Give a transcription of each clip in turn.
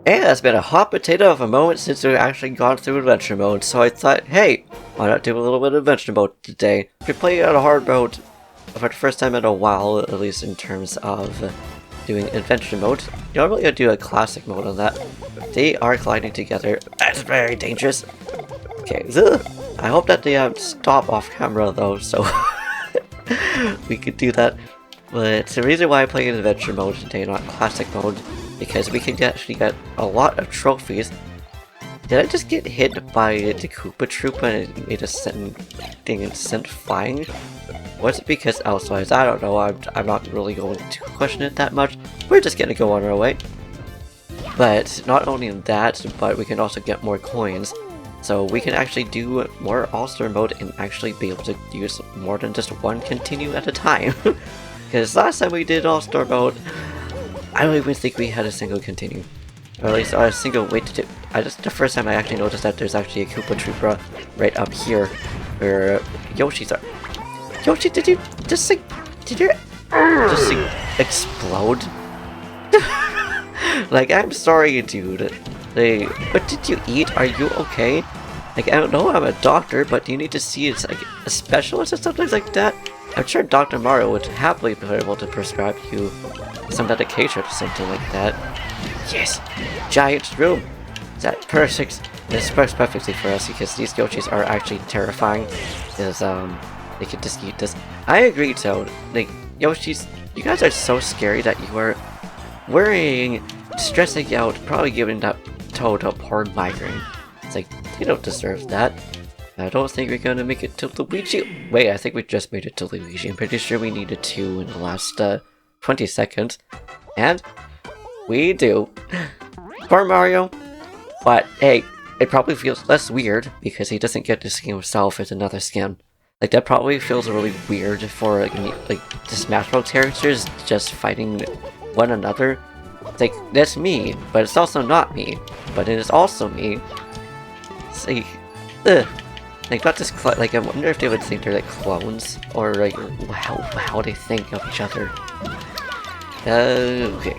And it's been a hot potato of a moment since we've actually gone through adventure mode, so I thought, hey, why not do a little bit of adventure mode today? We're playing on a hard mode for the first time in a while, at least in terms of doing adventure mode. Normally I do a classic mode on that. They are colliding together. That's very dangerous. Okay, I hope that they stop off camera though, so we could do that. But the reason why I play in adventure mode today, not classic mode, because we can actually get a lot of trophies. Did I just get hit by the Koopa Troopa and it made a thing and sent flying? Was it because outside? I don't know. I'm not really going to question it that much. We're just gonna go on our way. But not only that, but we can also get more coins. So we can actually do more All-Star mode and actually be able to use more than just one continue at a time. Because last time we did All-Star mode, I don't even think we had a single continue. Or at least a single way to do. The first time I actually noticed that there's actually a Koopa Troopa right up here where Yoshi's are. Yoshi, did you just like, explode? Like, I'm sorry, dude. What did you eat? Are you okay? Like, I don't know, I'm a doctor, but do you need to see it's like a specialist or something like that? I'm sure Dr. Mario would happily be able to prescribe you some medication or something like that. Yes! Giant room! That perfect. This works perfectly for us because these Yoshis are actually terrifying. Because they can just eat this. I agree, Toad. Like, Yoshis, you guys are so scary that you are worrying, stressing out, probably giving that Toad a poor migraine. It's like, you don't deserve that. I don't think we're gonna make it to Luigi. Wait, I think we just made it to Luigi. I'm pretty sure we needed to in the last 20 seconds. And we do. Poor Mario. But hey, it probably feels less weird because he doesn't get to see himself as another skin. Like, that probably feels really weird for like the Smash Bros characters just fighting one another. It's like, that's me, but it's also not me. But it is also me. It's like, ugh. Like, not just like, I wonder if they would think they're like clones, or like how they think of each other. Okay.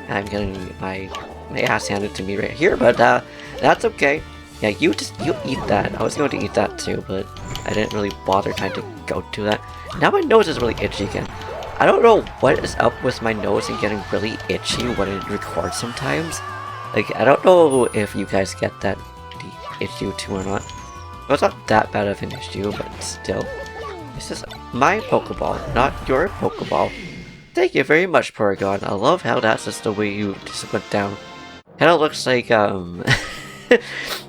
I'm getting my ass handed to me right here, but that's okay. Yeah, you eat that. I was going to eat that too, but I didn't really bother trying to go to that. Now my nose is really itchy again. I don't know what is up with my nose and getting really itchy when it records sometimes. Like, I don't know if you guys get that issue too or not. Well, it's not that bad of an issue, but still. This is my Pokeball, not your Pokeball. Thank you very much, Porygon. I love how that's just the way you just went down. Kinda looks like,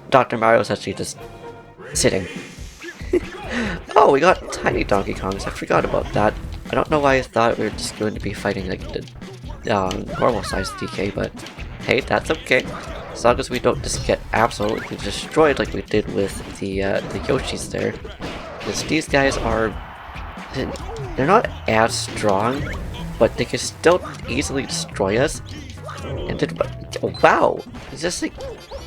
Dr. Mario's actually just sitting. Oh, we got tiny Donkey Kongs. I forgot about that. I don't know why I thought we were just going to be fighting like the normal size DK, but hey, that's okay. As long as we don't just get absolutely destroyed like we did with the Yoshis there. Because these guys are... they're not as strong, but they can still easily destroy us. And then, oh, wow! He just like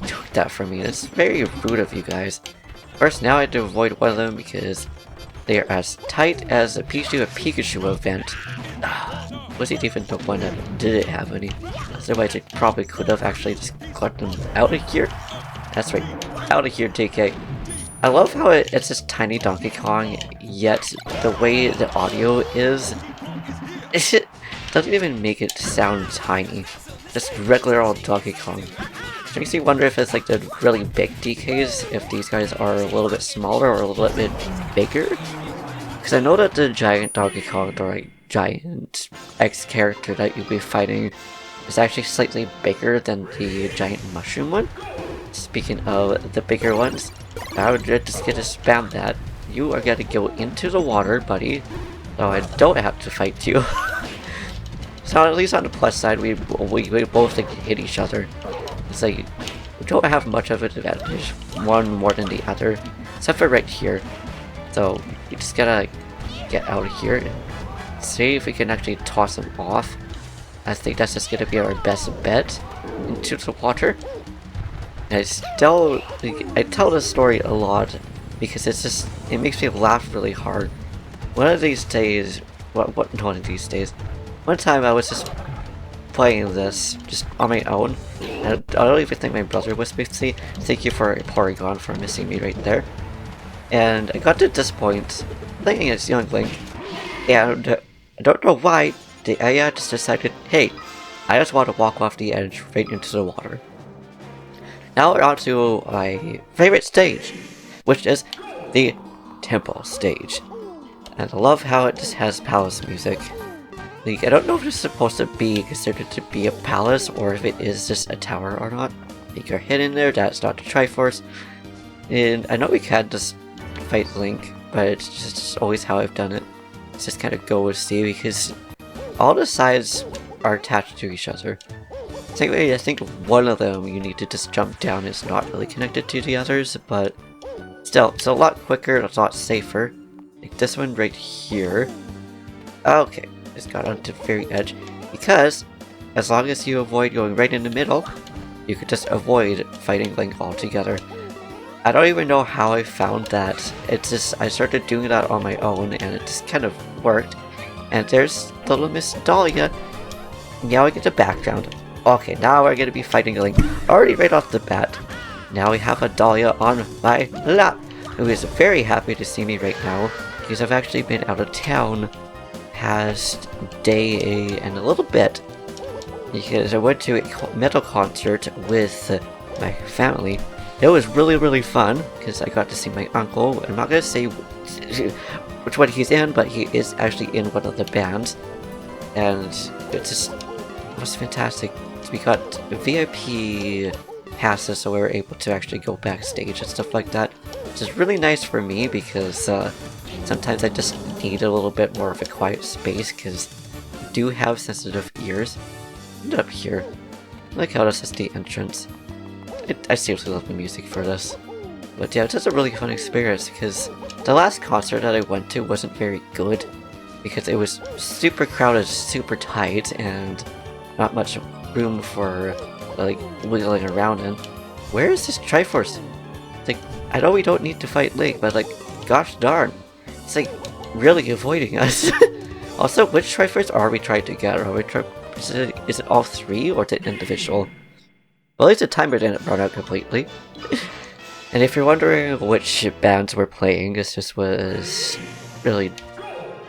took that from me. That's very rude of you guys. First, now I have to avoid one of them because they are as tight as a Pikachu event. Was it even the one that didn't have any? Otherwise, I probably could have actually just got them out of here. That's right, out of here, DK. I love how it's just tiny Donkey Kong, yet the way the audio is, it doesn't even make it sound tiny. Just regular old Donkey Kong. It makes me wonder if it's like the really big DKs, if these guys are a little bit smaller or a little bit bigger. Because I know that the giant Donkey Kong, or like giant X character that you'll be fighting, is actually slightly bigger than the giant mushroom one. Speaking of the bigger ones, I would just get to spam that. You are gonna go into the water, buddy, so I don't have to fight you. So at least on the plus side, we both like, hit each other. It's like, we don't have much of an advantage, one more than the other, except for right here. So we just gotta get out of here and see if we can actually toss him off. I think that's just gonna be our best bet into the water. And I tell this story a lot because it makes me laugh really hard. One of these days, one of these days, one time I was just playing this just on my own. And I don't even think my brother was with me. Thank you for Porygon for missing me right there. And I got to this point playing as Young Link, and I don't know why the AI just decided, hey, I just want to walk off the edge right into the water. Now we're on to my favorite stage, which is the temple stage. And I love how it just has palace music. Like, I don't know if it's supposed to be considered to be a palace or if it is just a tower or not. Like, you're hidden there, that's not the Triforce. And I know we can just fight Link, but it's just always how I've done it. It's just kind of go with C because all the sides are attached to each other. Technically, I think one of them you need to just jump down. It's not really connected to the others, but still, it's a lot quicker, it's a lot safer. Like this one right here. Okay, just got onto the very edge. Because, as long as you avoid going right in the middle, you could just avoid fighting Link altogether. I don't even know how I found that. It's just, I started doing that on my own, and it just kind of worked. And there's little Miss Dahlia. Now we get the background. Okay, now we're gonna be fighting Link already right off the bat. Now we have a Dahlia on my lap, who is very happy to see me right now, because I've actually been out of town past day and a little bit, because I went to a metal concert with my family. It was really fun, because I got to see my uncle. I'm not gonna say which one he's in, but he is actually in one of the bands, and it was fantastic. We got VIP passes, so we were able to actually go backstage and stuff like that, which is really nice for me because sometimes I just need a little bit more of a quiet space because I do have sensitive ears. And up here, I like how this is the entrance. I seriously love the music for this. But yeah, it's just a really fun experience because the last concert that I went to wasn't very good because it was super crowded, super tight, and not much room for like wiggling around in. Where is this Triforce? It's like, I know we don't need to fight Link, but like, gosh darn, it's like really avoiding us. Also, which Triforce are we trying to get? Are we is it all three or is it individual? Well, at least the timer didn't run out completely. And if you're wondering which bands we're playing, this was really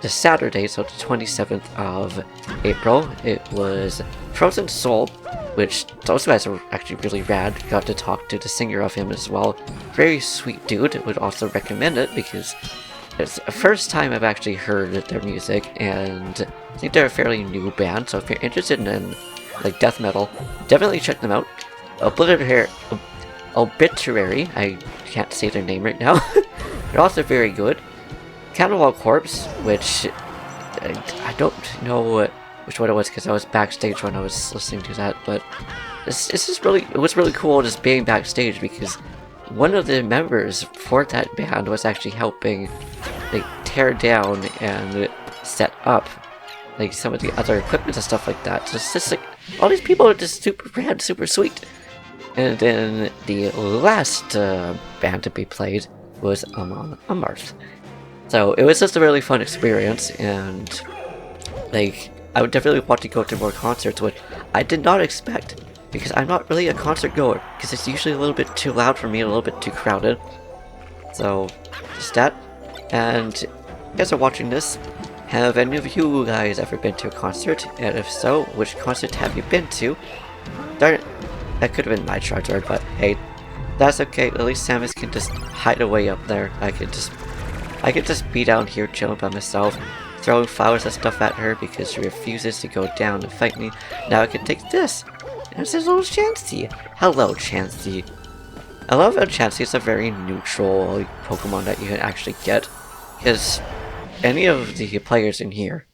the Saturday, so the 27th of April. It was Frozen Soul, which those guys are actually really rad. Got to talk to the singer of him as well. Very sweet dude. Would also recommend it because it's the first time I've actually heard their music, and I think they're a fairly new band. So if you're interested in like death metal, definitely check them out. Obituary, I can't say their name right now. They're also very good. Cannibal Corpse, which I don't know which one it was because I was backstage when I was listening to that, but it was really cool just being backstage because one of the members for that band was actually helping like tear down and set up like some of the other equipment and stuff like that. So it's just like all these people are just super rad, super sweet. And then the last band to be played was Amon Amarth. So it was just a really fun experience, and like I would definitely want to go to more concerts, which I did not expect because I'm not really a concert goer because it's usually a little bit too loud for me, a little bit too crowded. So just that. And if you guys are watching this, have any of you guys ever been to a concert? And if so, which concert have you been to? Darn it, that could have been my charger, but hey, that's okay. At least Samus can just hide away up there. I could just be down here chilling by myself, throwing flowers and stuff at her because she refuses to go down and fight me. Now I can take this. And it's this little Chansey. Hello, Chansey. I love how Chansey is a very neutral Pokemon that you can actually get, because any of the players in here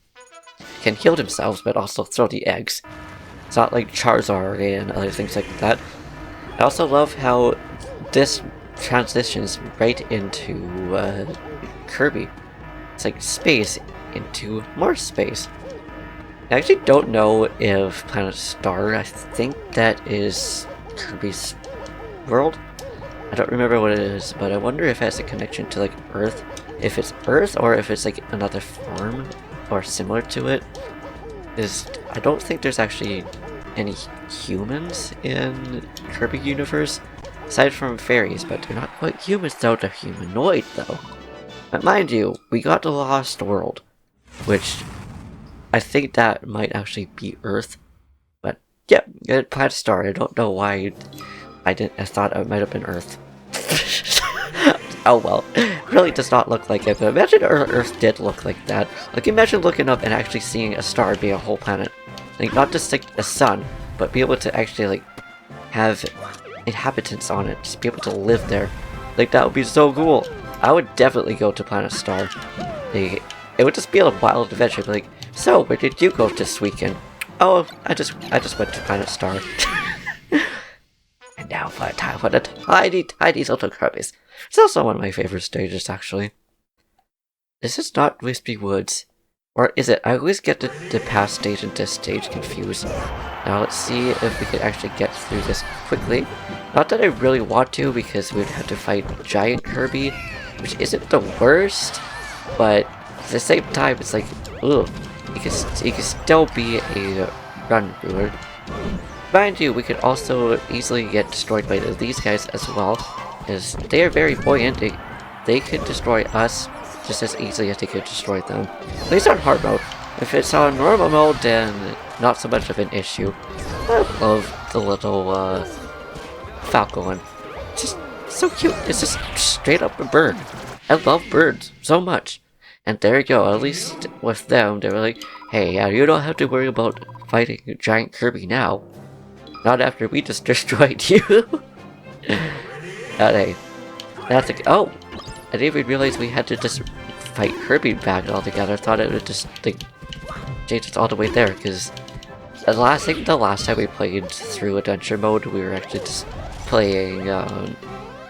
can heal themselves but also throw the eggs. It's not like Charizard and other things like that. I also love how this transitions right into Kirby. It's like space into more space. I actually don't know if Planet Star, I think that is Kirby's world. I don't remember what it is, but I wonder if it has a connection to like Earth. If it's Earth or if it's like another form or similar to it. I don't think there's actually any humans in Kirby universe, aside from fairies, but they're not quite humans though, they're humanoid though. But mind you, we got the Lost World, which I think that might actually be Earth. But yeah, good Planet Star. I don't know why I thought it might have been Earth. Oh well, it really does not look like it, but imagine Earth did look like that. Like imagine looking up and actually seeing a star be a whole planet. Like not just like a sun, but be able to actually like have inhabitants on it, just be able to live there. Like that would be so cool. I would definitely go to Planet Star. Like, it would just be a wild adventure. Like, so where did you go this weekend? Oh, I just went to Planet Star. And now for a time for the tiny little Kirby's. It's also one of my favorite stages, actually. This is not Wispy Woods. Or is it? I always get the past stage and this stage confused. Now let's see if we can actually get through this quickly. Not that I really want to, because we'd have to fight Giant Kirby, which isn't the worst, but at the same time, it's like, ugh. It can still be a run ruler. Mind you, we could also easily get destroyed by these guys as well, as they are very buoyant. They could destroy us just as easily as they could destroy them. At least on hard mode. If it's on normal mode, then not so much of an issue. I love the little falcon one. It's just so cute. It's just straight up a bird. I love birds so much. And there you go, at least with them, they were like, hey, yeah, you don't have to worry about fighting Giant Kirby now. Not after we just destroyed you. Hey, that's like, oh, I didn't even realize we had to just fight Kirby back altogether. I thought it would just, like, change us all the way there, because the last time we played through Adventure Mode, we were actually just playing, on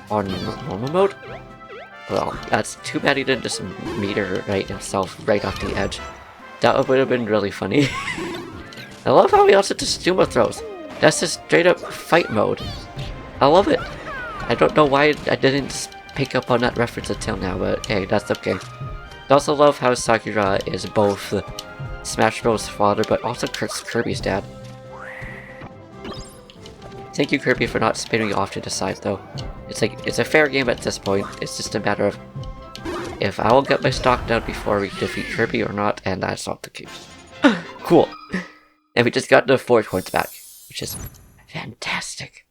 normal mode. Well, that's too bad he didn't just meter right himself right off the edge. That would have been really funny. I love how he also just Sumo throws. That's just straight up fight mode. I love it. I don't know why I didn't just pick up on that reference until now, but hey, that's okay. I also love how Sakura is both Smash Bros. Father, but also Kirby's dad. Thank you, Kirby, for not spinning off to the side, though. It's like, it's a fair game at this point. It's just a matter of if I will get my stock down before we defeat Kirby or not, and that's not the case. Cool. And we just got the 4 points back, which is fantastic.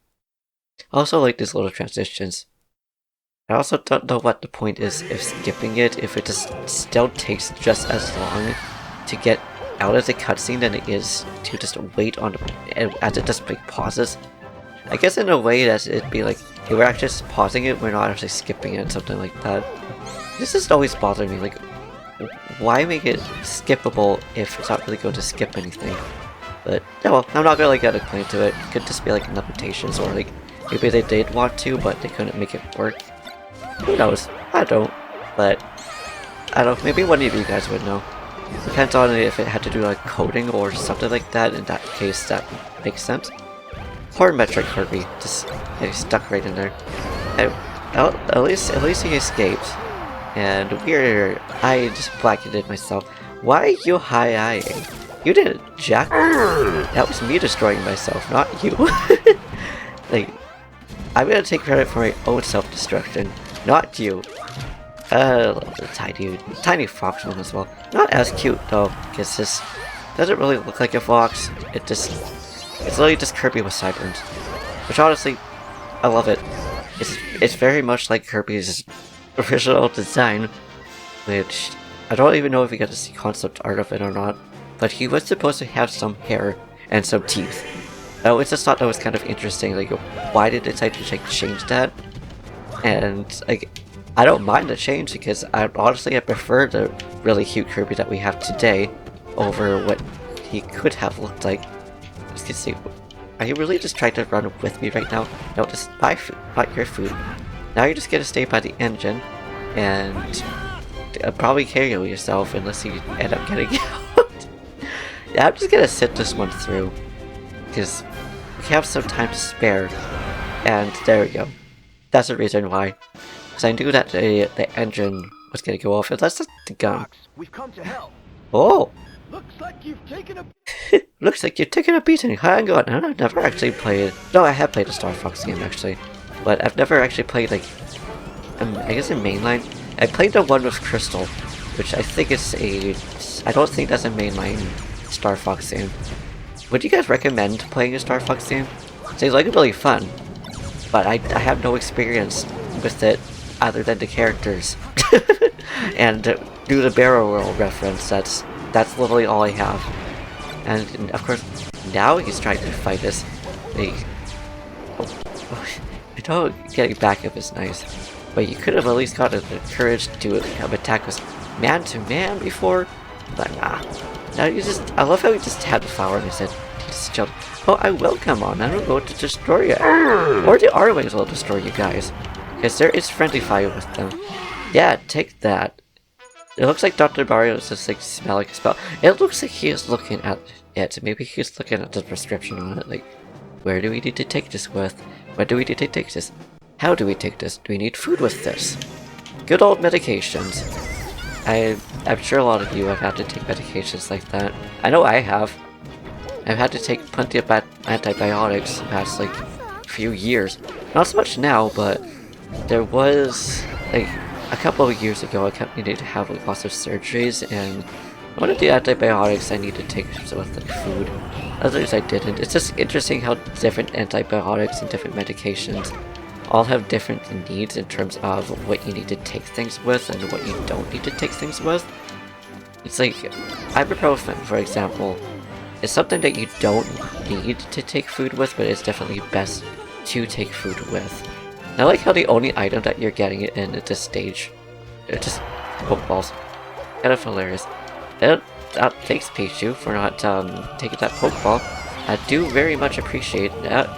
I also like these little transitions. I also don't know what the point is if skipping it, if it just still takes just as long to get out of the cutscene than it is to just wait on the, as it just like pauses. I guess in a way that it'd be like, hey, we're actually just pausing it, we're not actually skipping it, something like that. This just always bothers me, like, why make it skippable if it's not really going to skip anything? But, yeah, well, I'm not really gonna claim to it. It could just be like limitations, or like, maybe they did want to, but they couldn't make it work. Who knows? I don't. But, I don't know, maybe one of you guys would know. Depends on if it had to do like coding or something like that. In that case, that makes sense. Poor Metric Kirby, just getting stuck right in there. And, at least he escaped. And I just blackened myself. Why are you high-eyeing? You didn't, Jack. That was me destroying myself, not you. Like, I'm gonna take credit for my own self-destruction, not you. The tiny fox one as well. Not as cute though, because this doesn't really look like a fox. It's literally just Kirby with sideburns. Which honestly, I love it. It's very much like Kirby's original design, which I don't even know if we got to see concept art of it or not, but he was supposed to have some hair and some teeth. I always just thought that was kind of interesting, like, why did they decide to change that? And, like, I don't mind the change, because I prefer the really cute Kirby that we have today over what he could have looked like. As you can see, are you really just trying to run with me right now? No, just my food, not your food. Now you're just gonna stay by the engine, and probably KO yourself unless you end up getting out. Yeah, I'm just gonna sit this one through, because we have some time to spare, and there we go. That's the reason why. Because I knew that the engine was gonna go off, and that's just the gun. We've come to help. Oh! Looks like you've taken a... Looks like you've taken a beating. Hang on, I've never actually played... No, I have played a Star Fox game, actually. But I've never actually played, like... I guess a mainline. I played the one with Crystal, which I think is a... I don't think that's a mainline Star Fox game. Would you guys recommend playing a Star Fox game? Seems like it's really fun. But I have no experience with it other than the characters. And do the barrel roll reference, that's literally all I have. And of course, now he's trying to fight us. I know getting backup is nice, but you could have at least gotten the courage to attack us man to man before. But nah. Now you just, I love how he just had the flower and he said, oh, I will come on, I will go to destroy you. Or the R-Wings will destroy you guys. Because there is friendly fire with them. Yeah, take that. It looks like Dr.Mario is just like smelling a spell. It looks like he is looking at it. Maybe he's looking at the prescription on it. Like, where do we need to take this with? When do we need to take this? How do we take this? Do we need food with this? Good old medications. I'm sure a lot of you have had to take medications like that. I know I have. I've had to take plenty of antibiotics the past like few years. Not so much now, but there was like a couple of years ago I kept needing to have like, lots of surgeries, and one of the antibiotics I need to take was like food. Others I didn't. It's just interesting how different antibiotics and different medications all have different needs in terms of what you need to take things with and what you don't need to take things with. It's like ibuprofen, for example, is something that you don't need to take food with, but it's definitely best to take food with. And I like how the only item that you're getting it in at this stage are just Pokeballs. Kind of hilarious. And thanks Pichu for not taking that Pokeball. I do very much appreciate that.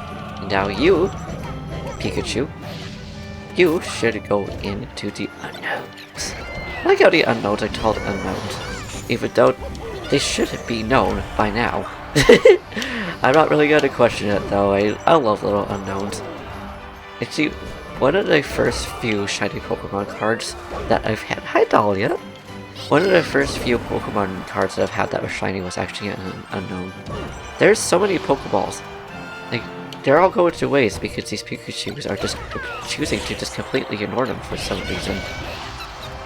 Now you, Pikachu, you should go into the unknowns. I like how the unknowns are called unknowns, even though they should be known by now. I'm not really gonna question it though. I love little unknowns. Actually, one of the first few shiny Pokemon cards that I've had. Hi Dahlia! One of the first few Pokemon cards that I've had that was shiny was actually an unknown. There's so many Pokeballs. Like, they're all going to waste because these Pikachus are just choosing to just completely ignore them for some reason.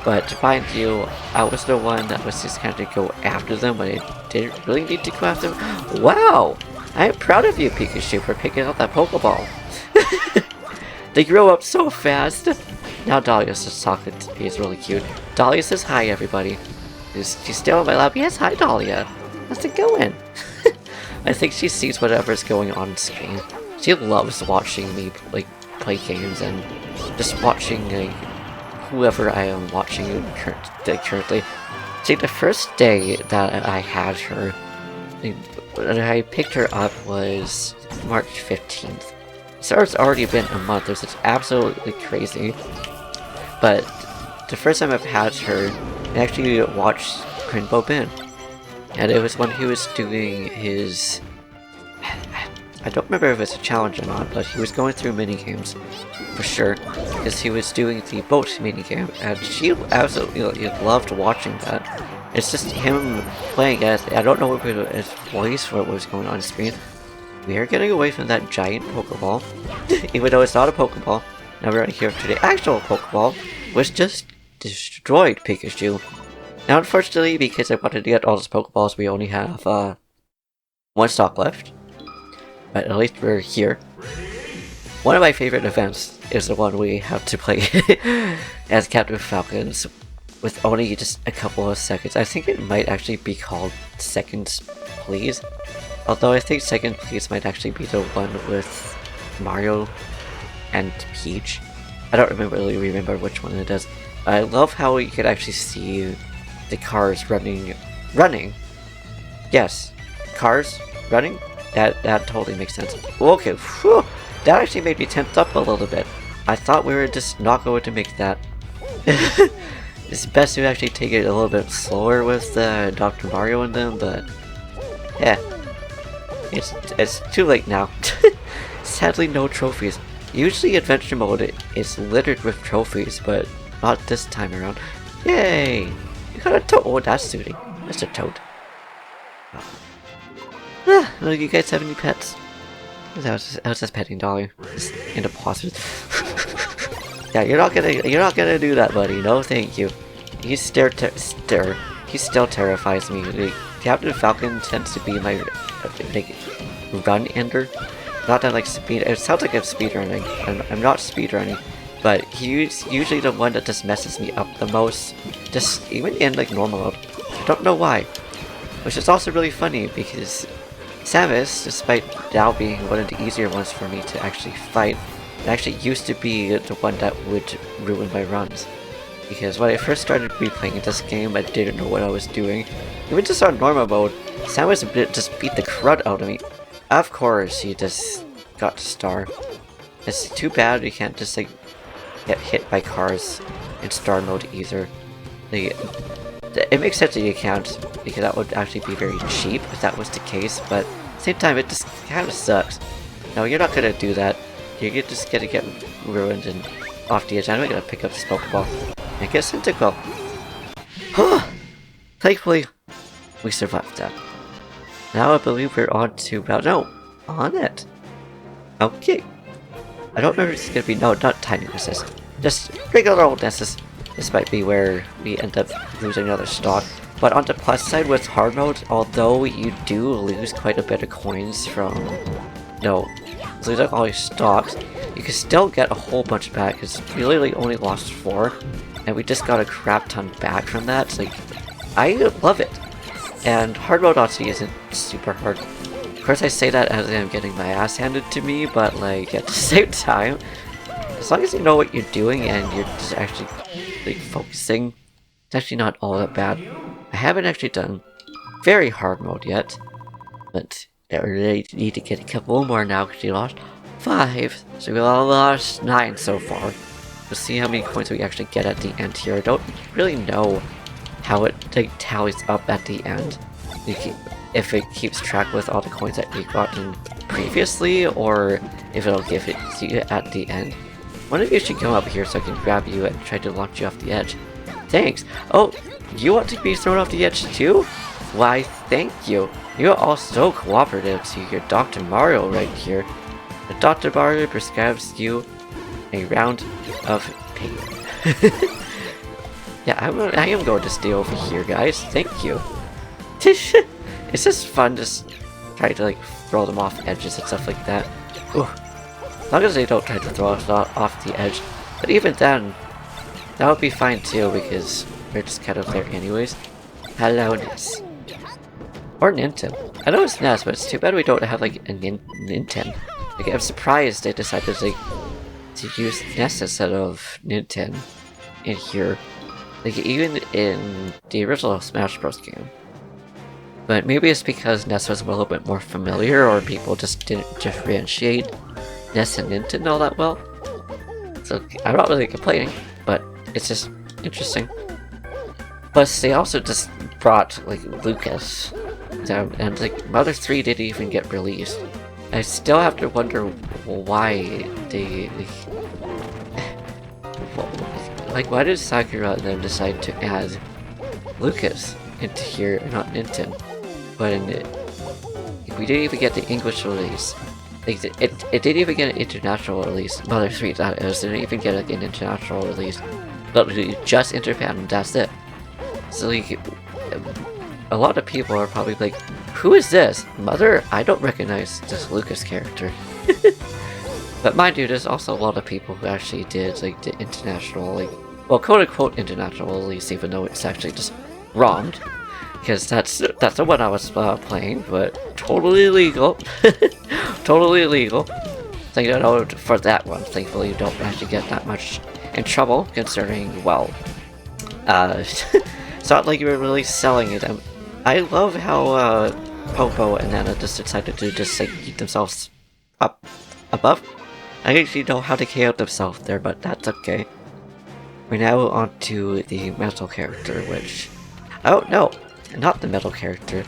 But mind you, I was the one that was just kind of go after them when I didn't really need to go after them. Wow! I'm proud of you, Pikachu, for picking up that Pokeball. They grow up so fast. Now Dahlia's just talking to me. It's really cute. Dahlia says hi, everybody. She's still on my lap. Yes, hi, Dahlia. How's it going? I think she sees whatever's going on screen. She loves watching me like play games and just watching like whoever I am watching currently. See, the first day that I had her, when I picked her up was March 15th. So it's already been a month, which is absolutely crazy. But the first time I've had her, I actually watched Rainbow Ben. And it was when he was doing his... I don't remember if it's a challenge or not, but he was going through minigames, for sure. Because he was doing the boat minigame, and she absolutely loved watching that. It's just him playing as... I don't know if it was his voice or what was going on screen. We are getting away from that giant Pokeball, even though it's not a Pokeball. Now we're here to the actual Pokeball, which just destroyed Pikachu. Now unfortunately, because I wanted to get all those Pokeballs, we only have one stock left. But at least we're here. One of my favorite events is the one we have to play as Captain Falcons with only just a couple of seconds. I think it might actually be called Seconds Please. Although I think Second Please might actually be the one with Mario and Peach. I don't really remember which one it is. I love how you could actually see the cars running. Yes, cars running. That totally makes sense. Okay, whew, that actually made me tense up a little bit. I thought we were just not going to make that. It's best to actually take it a little bit slower with Dr. Mario and them, but yeah. It's too late now. Sadly, no trophies. Usually adventure mode is littered with trophies, but not this time around. Yay! You got a toad. Oh, that's suiting. That's a toad. Well, you guys have any pets? I was just petting Dolly. Just in the pauses. Yeah, you're not gonna do that, buddy. No, thank you. He still terrifies me. Like, Captain Falcon tends to be my like run ender. Not that like speed. It sounds like I'm speedrunning. I'm not speedrunning, but he's usually the one that just messes me up the most. Just even in like normal mode. I don't know why. Which is also really funny because Samus, despite now being one of the easier ones for me to actually fight, it actually used to be the one that would ruin my runs. Because when I first started replaying this game, I didn't know what I was doing. Even just on normal mode, Samus just beat the crud out of me. Of course, he just got the star. It's too bad you can't just like get hit by cars in star mode either. Like, it makes sense that you can't, because that would actually be very cheap if that was the case, but at the same time it just kind of sucks. No, you're not gonna do that. You're just gonna get ruined and off the edge. I'm gonna pick up this Pokeball and get Cyndaquil. Thankfully, we survived that. Now I believe we're on to, well, no, on it. Okay. I don't remember if it's gonna be, no, not Tiny Nessus. Just regular old Nessus. This might be where we end up losing another stock. But on the plus side with hard mode, although you do lose quite a bit of coins from, losing all your stocks, you can still get a whole bunch back, because we literally only lost 4, and we just got a crap ton back from that. It's like, I love it. And hard mode honestly isn't super hard. Of course I say that as I'm getting my ass handed to me, but like at the same time, as long as you know what you're doing and you're just actually like focusing, it's actually not all that bad. I haven't actually done very hard mode yet, but I really need to get a couple more now because we lost 5, so we all lost 9 so far. We'll see how many coins we actually get at the end here. I don't really know how it like tallies up at the end. If it keeps track with all the coins that we've gotten previously, or if it'll give it to you at the end. One of you should come up here so I can grab you and try to launch you off the edge. Thanks! Oh, you want to be thrown off the edge too? Why, thank you! You're all so cooperative to your Dr. Mario right here. The Dr. Mario prescribes you a round of pain. Yeah, I am going to stay over here, guys. Thank you. It's just fun just trying to like throw them off edges and stuff like that. Ooh. As long as they don't try to throw us off the edge. But even then, that would be fine too, because we're just kind of there anyways. Hello, Ness. Or Ninten. I know it's Ness, but it's too bad we don't have like a Ninten. Like, I'm surprised they decided to use Ness instead of Ninten in here. Like, even in the original Smash Bros. Game. But maybe it's because Ness was a little bit more familiar, or people just didn't differentiate Ness and Ninten all that well. So I'm not really complaining, but it's just interesting. Plus, they also just brought like Lucas down, and like Mother 3 didn't even get released. I still have to wonder why they like why did Sakura then decide to add Lucas into here and not Ninten? But we didn't even get the English release. Like, it didn't even get an international release. Mother 3, that is, didn't even get like, an international release. Literally just in Japan, and that's it. So like, a lot of people are probably like, who is this? Mother? I don't recognize this Lucas character. But mind you, there's also a lot of people who actually did like the international, like, well, quote-unquote international release, even though it's actually just ROM'd. Because that's the one I was playing, but totally illegal. Totally illegal. Thank you for that one. Thankfully, you don't actually get that much in trouble, considering, well, it's not like you were really selling it. I love how Popo and Nana just decided to just like keep themselves up above. I actually know how to KO themselves there, but that's okay. We're now on to the metal character, which, oh no, not the metal character.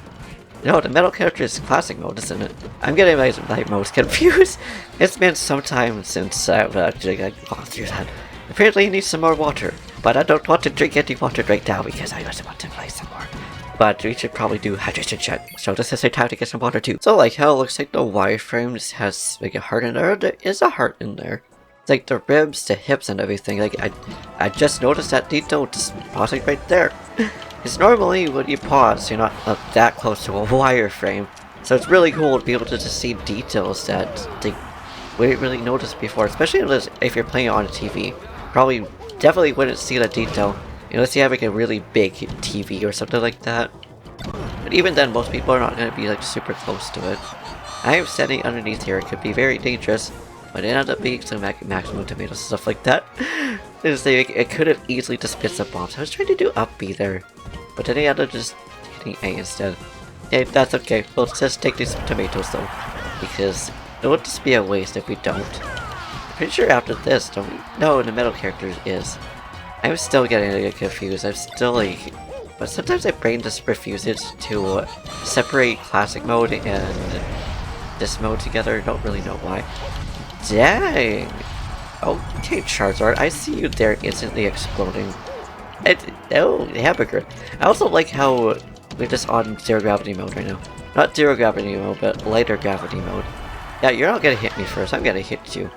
No, the metal character is classic mode, isn't it? I'm getting my modes confused. It's been some time since I've actually gone through that. Apparently, you need some more water, but I don't want to drink any water right now because I just want to play some more. but we should probably do hydration check. So this is a time to get some water too. So like how it looks like the wireframe just has like a heart in there. There is a heart in there. It's like the ribs, the hips, and everything. Like I just noticed that detail just pausing right there. Because normally when you pause, you're not that close to a wireframe. So it's really cool to be able to just see details that they wouldn't really notice before, especially if you're playing it on a TV. Probably definitely wouldn't see that detail unless you have like a really big TV or something like that. But even then, most people are not going to be like super close to it. I am standing underneath here. It could be very dangerous, but it ended up being some maximum tomatoes and stuff like that. It could have easily just spit some bombs. I was trying to do up B there, but then I ended up just hitting A instead. Yeah, that's okay. We'll just take these tomatoes though, because it would just be a waste if we don't. I'm pretty sure after this, don't we? No, the metal characters is. I'm still getting confused. I'm still like, but sometimes my brain just refuses to separate classic mode and this mode together. I don't really know why. Dang! Okay, Charizard, I see you there instantly exploding. Oh, hamburger. I also like how we're just on zero gravity mode right now. Not zero gravity mode, but lighter gravity mode. Yeah, you're not gonna hit me first, I'm gonna hit you.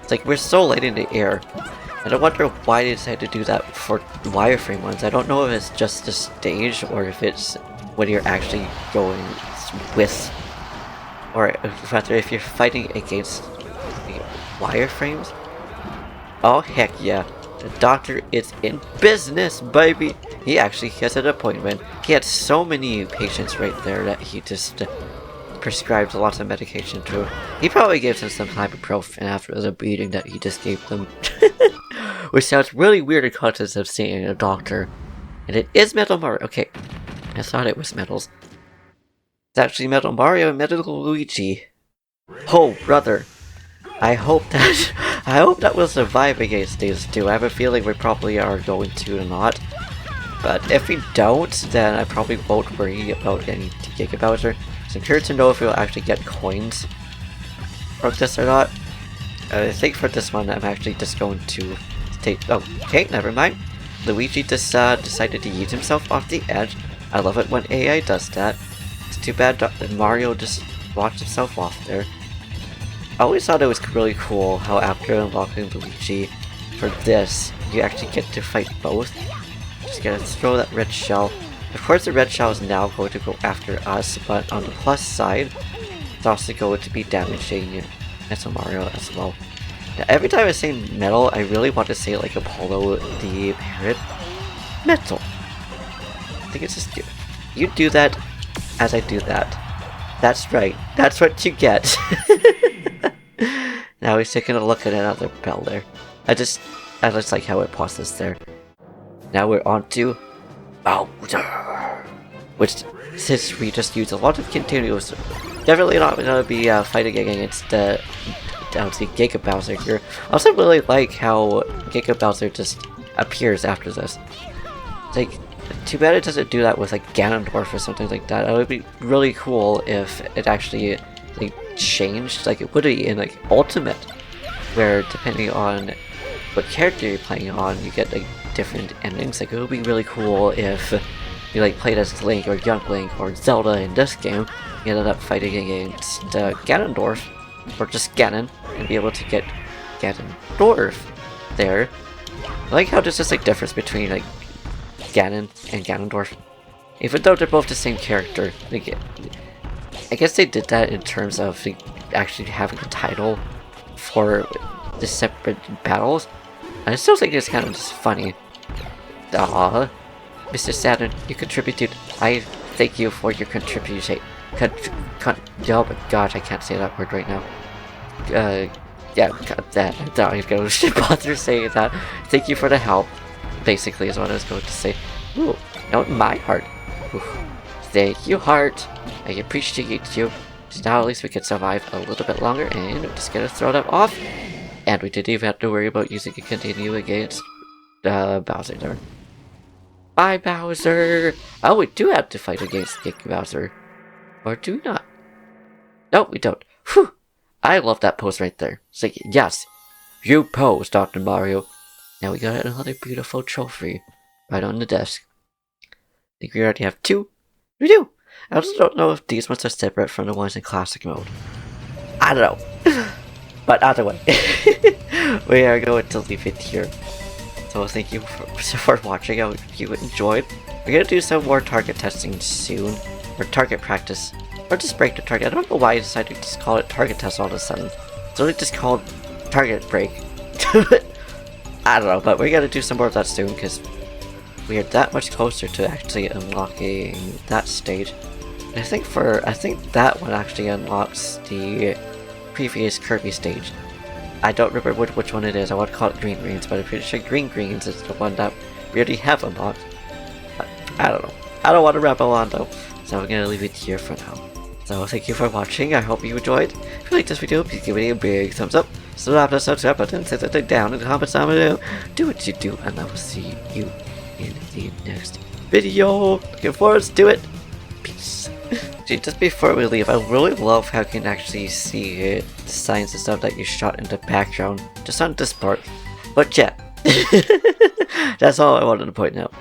It's like we're so light in the air. And I wonder why they decided to do that for wireframe ones. I don't know if it's just the stage or if it's when you're actually going with, or rather if you're fighting against wireframes. Oh heck yeah, the doctor is in business, baby! He actually has an appointment. He had so many patients right there that he just prescribed lots of medication to. He probably gave them some ibuprofen after the beating that he just gave them. Which sounds really weird in context of seeing a doctor. And it is Metal Mario. Okay, I thought it was Metals. It's actually Metal Mario and Metal Luigi. Oh, brother. I hope that we'll survive against these two. I have a feeling we probably are going to not. But if we don't, then I probably won't worry about getting to Giga Bowser. So I'm curious to know if we'll actually get coins from this or not. I think for this one, I'm actually just going to take. Oh, okay, never mind. Luigi just decided to yeet himself off the edge. I love it when AI does that. It's too bad that Mario just watched himself off there. I always thought it was really cool how after unlocking Luigi for this, you actually get to fight both. Just gotta throw that red shell. Of course the red shell is now going to go after us, but on the plus side, it's also going to be damaging Metal Mario as well. Now, every time I say metal, I really want to say like Apollo the Parrot. Metal. I think it's just good. You do that as I do that. That's right. That's what you get. Now he's taking a look at another bell there. I just like how it pauses there. Now we're on to Bowser, which since we just used a lot of continuous, definitely not gonna be fighting against the Giga Bowser here. I also really like how Giga Bowser just appears after this. It's like, too bad it doesn't do that with like Ganondorf or something like that. It would be really cool if it actually like changed, like it would be in like Ultimate, where depending on what character you're playing on, you get like different endings. Like it would be really cool if you like played as Link or Young Link or Zelda in this game, you ended up fighting against Ganondorf or just Ganon and be able to get Ganondorf there. I like how there's just like difference between like Ganon and Ganondorf, even though they're both the same character. Like, I guess they did that in terms of like, actually having a title for the separate battles. I still think it's kind of just funny. Aww, Mr. Saturn, you contributed. I thank you for your contribution. Oh my gosh, I can't say that word right now. Yeah, that. I thought I was going to bother saying that. Thank you for the help, basically, is what I was going to say. Ooh, not my heart. Ooh. Thank you, heart. I appreciate you. So now at least we can survive a little bit longer, and we're just gonna throw them off. And we didn't even have to worry about using a continue against Bowser there. Bye, Bowser! Oh, we do have to fight against Giga Bowser. Or do we not? No, we don't. Whew! I love that pose right there. It's like, yes, you pose, Dr. Mario. Now we got another beautiful trophy right on the desk. think we already have 2. We do! I also don't know if these ones are separate from the ones in classic mode. I don't know. But either way, we are going to leave it here. So thank you for watching. I hope you enjoyed. We're going to do some more target testing soon. Or target practice. Or just break the target. I don't know why I decided to just call it target test all of a sudden. It's only just called target break. I don't know, but we're going to do some more of that soon because we are that much closer to actually unlocking that stage. I think that one actually unlocks the previous Kirby stage. I don't remember which one it is. I want to call it Green Greens, but I'm pretty sure Green Greens is the one that we already have unlocked. But I don't know. I don't want to ramble on though, so I'm gonna leave it here for now. So thank you for watching. I hope you enjoyed. If you liked this video, please give it a big thumbs up. Slap the subscribe button, hit that thing down in the comments down below. Do what you do, and I will see you in the next video. Looking forward to it. Peace. Just before we leave, I really love how you can actually see the signs and stuff that you shot in the background, just on this part. But yeah, that's all I wanted to point out.